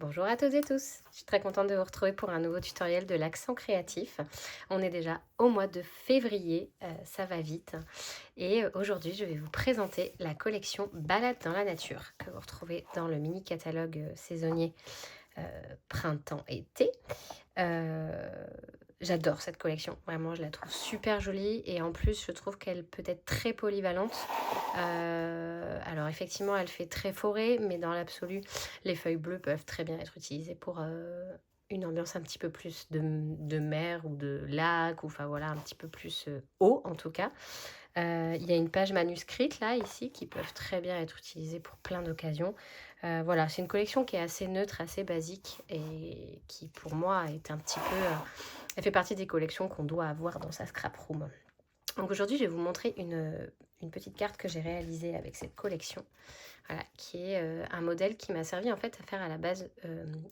Bonjour à toutes et tous, je suis très contente de vous retrouver pour un nouveau tutoriel de l'accent créatif. On est déjà au mois de février, ça va vite. Et aujourd'hui, je vais vous présenter la collection Balade dans la nature que vous retrouvez dans le mini catalogue saisonnier printemps-été. Heu, J'adore cette collection, vraiment je la trouve super jolie et en plus je trouve qu'elle peut être très polyvalente. Alors effectivement elle fait très forêt, mais dans l'absolu, les feuilles bleues peuvent très bien être utilisées pour, une ambiance un petit peu plus de mer ou de lac ou enfin voilà un petit peu plus, eau en tout cas. Il y a une page manuscrite là, ici, qui peuvent très bien être utilisées pour plein d'occasions. Voilà, c'est une collection qui est assez neutre, assez basique et qui pour moi est un petit peu, elle fait partie des collections qu'on doit avoir dans sa scrap room. Donc aujourd'hui, je vais vous montrer une petite carte que j'ai réalisée avec cette collection, voilà, qui est, un modèle qui m'a servi en fait à faire à la base,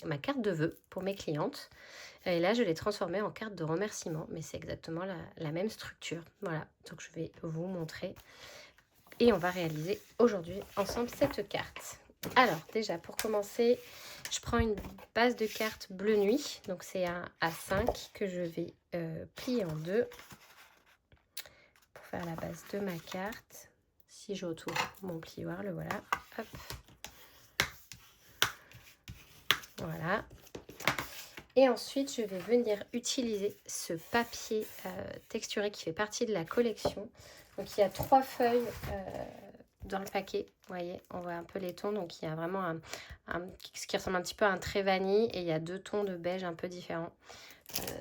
ma carte de vœux pour mes clientes. Et là, je l'ai transformée en carte de remerciement, mais c'est exactement la même structure. Voilà, donc je vais vous montrer et on va réaliser aujourd'hui ensemble cette carte. Alors déjà, pour commencer, je prends une base de carte bleu nuit, donc c'est un A5 que je vais plier en deux pour faire la base de ma carte. Si je retourne mon plioir, le voilà, hop, voilà. Et ensuite, je vais venir utiliser ce papier texturé qui fait partie de la collection. Donc, il y a 3 feuilles dans le paquet. Vous voyez, on voit un peu les tons. Donc, il y a vraiment ce qui ressemble un petit peu à un trait vanille. Et il y a 2 tons de beige un peu différents.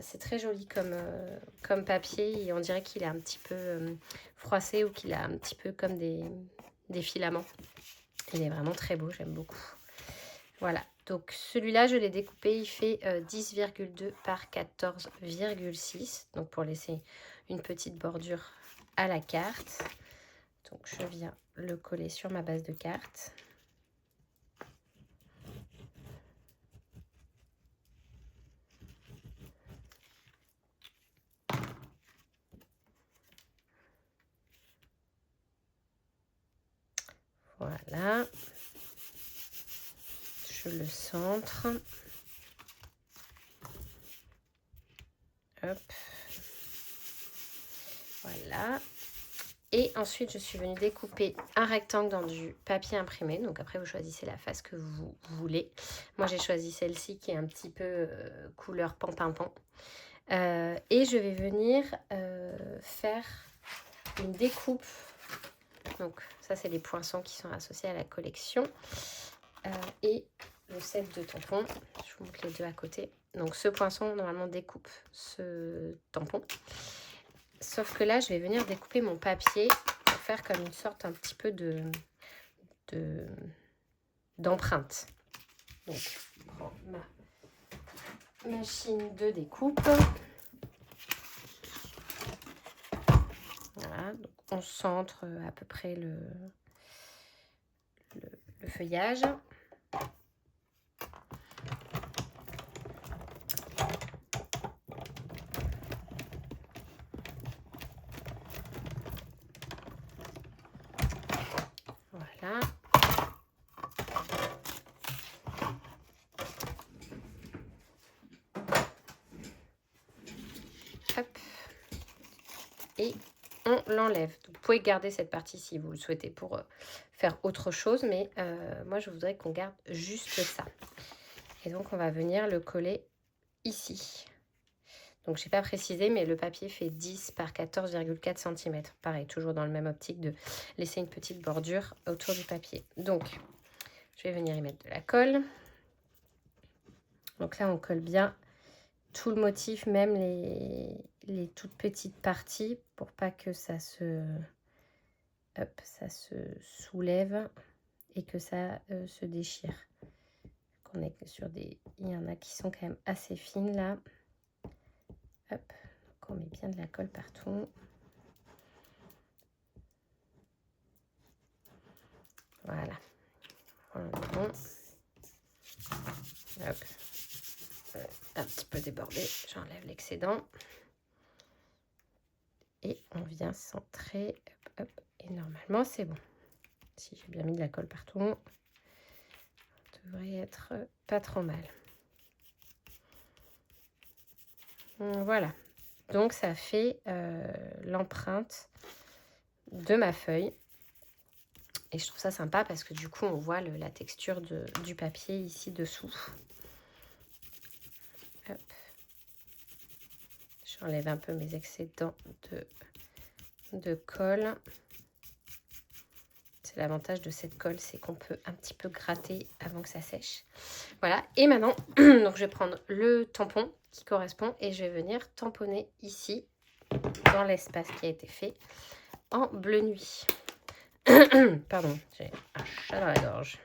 C'est très joli comme papier. Et on dirait qu'il est un petit peu froissé ou qu'il a un petit peu comme des filaments. Il est vraiment très beau, j'aime beaucoup. Voilà, donc celui-là, je l'ai découpé, il fait 10,2 par 14,6. Donc pour laisser une petite bordure à la carte. Donc je viens le coller sur ma base de carte. Voilà. Je le centre. Hop. Voilà. Et ensuite, je suis venue découper un rectangle dans du papier imprimé. Donc après, vous choisissez la face que vous voulez. Moi, j'ai choisi celle-ci qui est un petit peu couleur pan-pin-pan. Et je vais venir faire une découpe. Donc ça, c'est les poinçons qui sont associés à la collection. Et le set de tampons. Je vous montre les deux à côté. Donc ce poinçon, normalement, découpe ce tampon. Sauf que là, je vais venir découper mon papier pour faire comme une sorte un petit peu d'empreinte. Donc, je prends ma machine de découpe. Voilà, donc on centre à peu près le feuillage. Voilà. Hop. Et on l'enlève. Vous pouvez garder cette partie si vous le souhaitez pour faire autre chose, mais moi je voudrais qu'on garde juste ça. Et donc on va venir le coller ici. Donc je n'ai pas précisé, mais le papier fait 10 par 14,4 cm. Pareil, toujours dans le même optique de laisser une petite bordure autour du papier. Donc je vais venir y mettre de la colle. Donc là on colle bien tout le motif, même les toutes petites parties, pour pas que ça se soulève et que ça se déchire. On est sur des, il y en a qui sont quand même assez fines là. Hop, donc on met bien de la colle partout. Voilà. Bon. Hop. Un petit peu débordé, j'enlève l'excédent. Et on vient centrer. Hop, hop. Et normalement, c'est bon. Si j'ai bien mis de la colle partout. devrait être pas trop mal. Voilà. Donc ça fait l'empreinte de ma feuille. Et je trouve ça sympa parce que du coup, on voit la texture du papier ici dessous. Hop. J'enlève un peu mes excédents de colle. C'est l'avantage de cette colle, c'est qu'on peut un petit peu gratter avant que ça sèche. Voilà, et maintenant, donc je vais prendre le tampon qui correspond et je vais venir tamponner ici, dans l'espace qui a été fait, en bleu nuit. Pardon, j'ai un chat dans la gorge.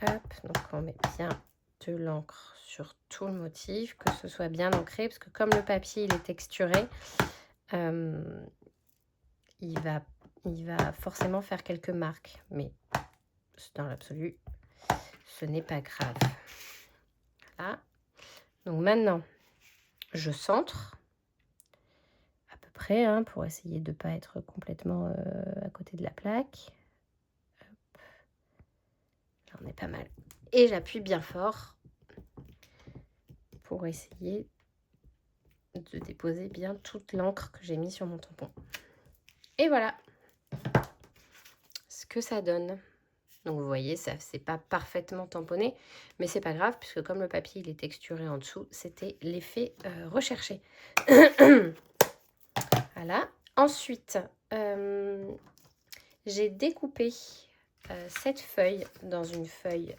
Hop, donc on met bien de l'encre sur tout le motif, que ce soit bien ancré, parce que comme le papier il est texturé, il va forcément faire quelques marques, mais dans l'absolu, ce n'est pas grave. Voilà. Donc maintenant, je centre à peu près, hein, pour essayer de ne pas être complètement à côté de la plaque. Hop. Là, on est pas mal. Et j'appuie bien fort pour essayer de déposer bien toute l'encre que j'ai mis sur mon tampon. Et voilà ce que ça donne. Donc vous voyez, ça c'est pas parfaitement tamponné, mais c'est pas grave puisque comme le papier il est texturé en dessous, c'était l'effet recherché. Voilà. Ensuite, j'ai découpé cette feuille dans une feuille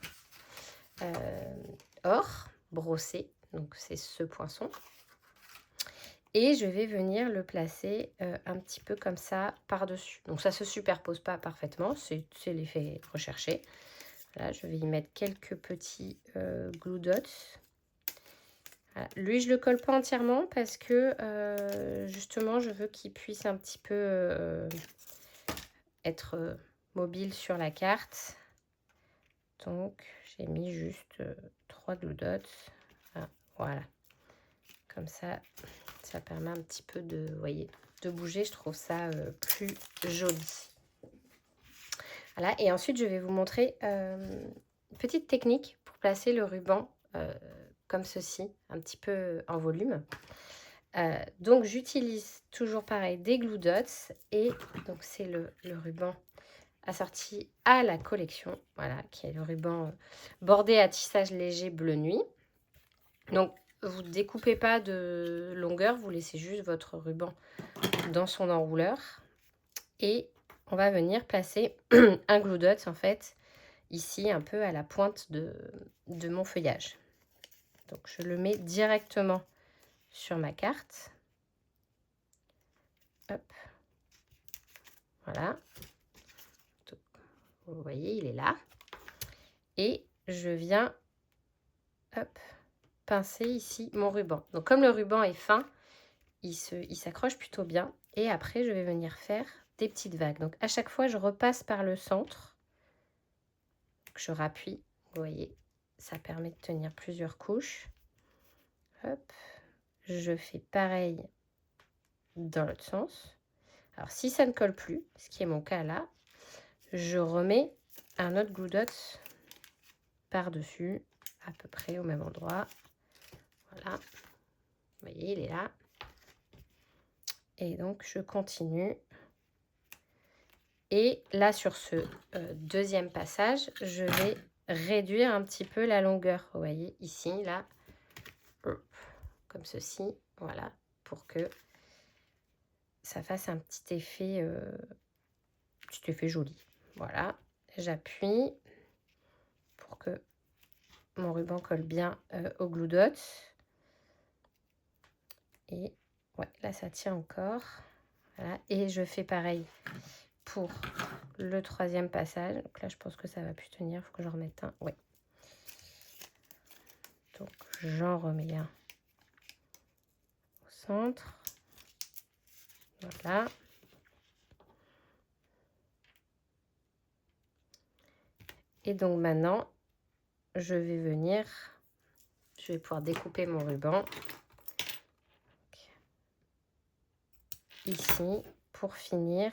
or brossée, donc c'est ce poinçon. Et je vais venir le placer un petit peu comme ça par-dessus. Donc ça ne se superpose pas parfaitement, c'est l'effet recherché. Là, je vais y mettre quelques petits glue dots. Voilà. Lui, je ne le colle pas entièrement parce que justement, je veux qu'il puisse un petit peu être mobile sur la carte. Donc, j'ai mis juste 3 glue dots. Ah, voilà. Comme ça, ça permet un petit peu de, vous voyez, de bouger. Je trouve ça plus joli. Voilà. Et ensuite, je vais vous montrer une petite technique pour placer le ruban comme ceci, un petit peu en volume. Donc, j'utilise toujours pareil des glue dots. Et donc, c'est le ruban assorti à la collection. Voilà, qui est le ruban bordé à tissage léger bleu nuit. Donc, vous ne découpez pas de longueur, vous laissez juste votre ruban dans son enrouleur. Et on va venir placer un glue dot, en fait, ici, un peu à la pointe de mon feuillage. Donc, je le mets directement sur ma carte. Hop. Voilà. Donc, vous voyez, il est là. Et je viens, hop, pincer ici mon ruban. Donc, comme le ruban est fin, il s'accroche plutôt bien. Et après, je vais venir faire des petites vagues. Donc, à chaque fois, je repasse par le centre. Je rappuie, vous voyez, ça permet de tenir plusieurs couches. Hop, je fais pareil dans l'autre sens. Alors, si ça ne colle plus, ce qui est mon cas là, je remets un autre glue dot par-dessus, à peu près au même endroit. Voilà, vous voyez, il est là. Et donc, je continue. Et là, sur ce deuxième passage, je vais réduire un petit peu la longueur. Vous voyez, ici, là, comme ceci. Voilà, pour que ça fasse un petit effet joli. Voilà, j'appuie pour que mon ruban colle bien au glue dot. Et ouais, là, ça tient encore. Voilà, et je fais pareil pour le troisième passage. Donc là, je pense que ça va plus tenir. Il faut que j'en remette un. Oui. Donc, j'en remets un au centre. Voilà. Et donc, maintenant, je vais venir... Je vais pouvoir découper mon ruban. Ici, pour finir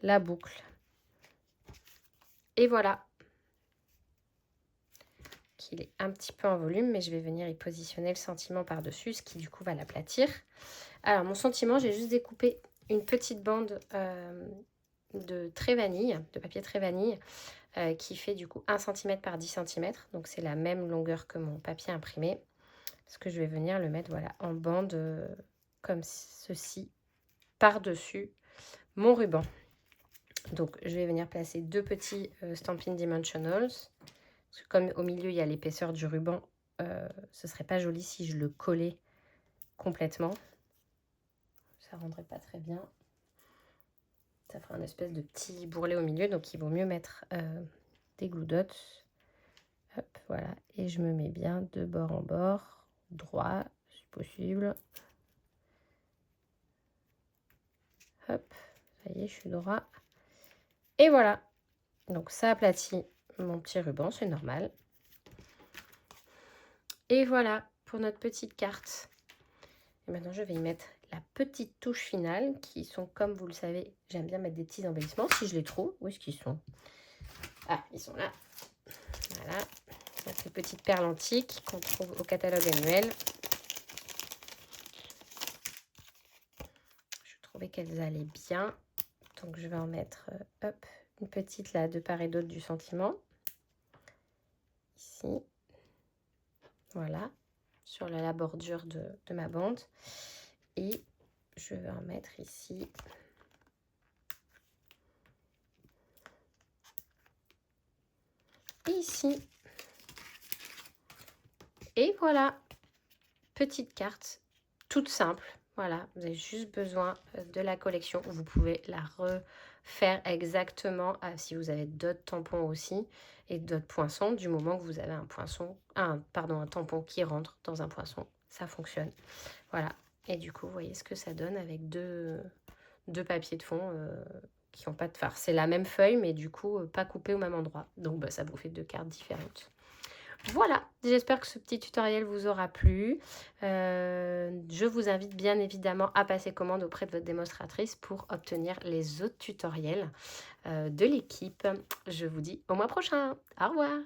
la boucle. Et voilà. Qu'il est un petit peu en volume, mais je vais venir y positionner le sentiment par-dessus, ce qui du coup va l'aplatir. Alors mon sentiment, j'ai juste découpé une petite bande de trait vanille, de papier trait vanille, qui fait du coup 1 cm par 10 cm. Donc c'est la même longueur que mon papier imprimé. Parce que je vais venir le mettre voilà, en bande comme ceci, par-dessus mon ruban. Donc je vais venir placer 2 petits Stampin' Dimensionals. Parce que comme au milieu, il y a l'épaisseur du ruban, ce serait pas joli si je le collais complètement. Ça rendrait pas très bien. Ça ferait un espèce de petit bourrelet au milieu, donc il vaut mieux mettre des glue dots. Hop, voilà. Et je me mets bien de bord en bord, droit, si possible. Hop, ça y est, je suis droit. Et voilà. Donc ça aplatit mon petit ruban, c'est normal. Et voilà pour notre petite carte. Et maintenant, je vais y mettre la petite touche finale qui sont, comme vous le savez, j'aime bien mettre des petits embellissements si je les trouve. Où est-ce qu'ils sont? Ah, ils sont là. Voilà. Ces petites perles antiques qu'on trouve au catalogue annuel. Je trouvais qu'elles allaient bien. Donc, je vais en mettre hop, une petite là de part et d'autre du sentiment. Ici. Voilà. Sur la bordure de ma bande. Et je vais en mettre ici. Et ici. Et voilà. Petite carte toute simple. Voilà, vous avez juste besoin de la collection. Vous pouvez la refaire exactement si vous avez d'autres tampons aussi et d'autres poinçons, du moment que vous avez un poinçon, un tampon qui rentre dans un poinçon. Ça fonctionne. Voilà. Et du coup, vous voyez ce que ça donne avec deux papiers de fond qui n'ont pas de phare. C'est la même feuille, mais du coup, pas coupée au même endroit. Donc, bah, ça vous fait 2 cartes différentes. Voilà, j'espère que ce petit tutoriel vous aura plu. Je vous invite bien évidemment à passer commande auprès de votre démonstratrice pour obtenir les autres tutoriels de l'équipe. Je vous dis au mois prochain. Au revoir.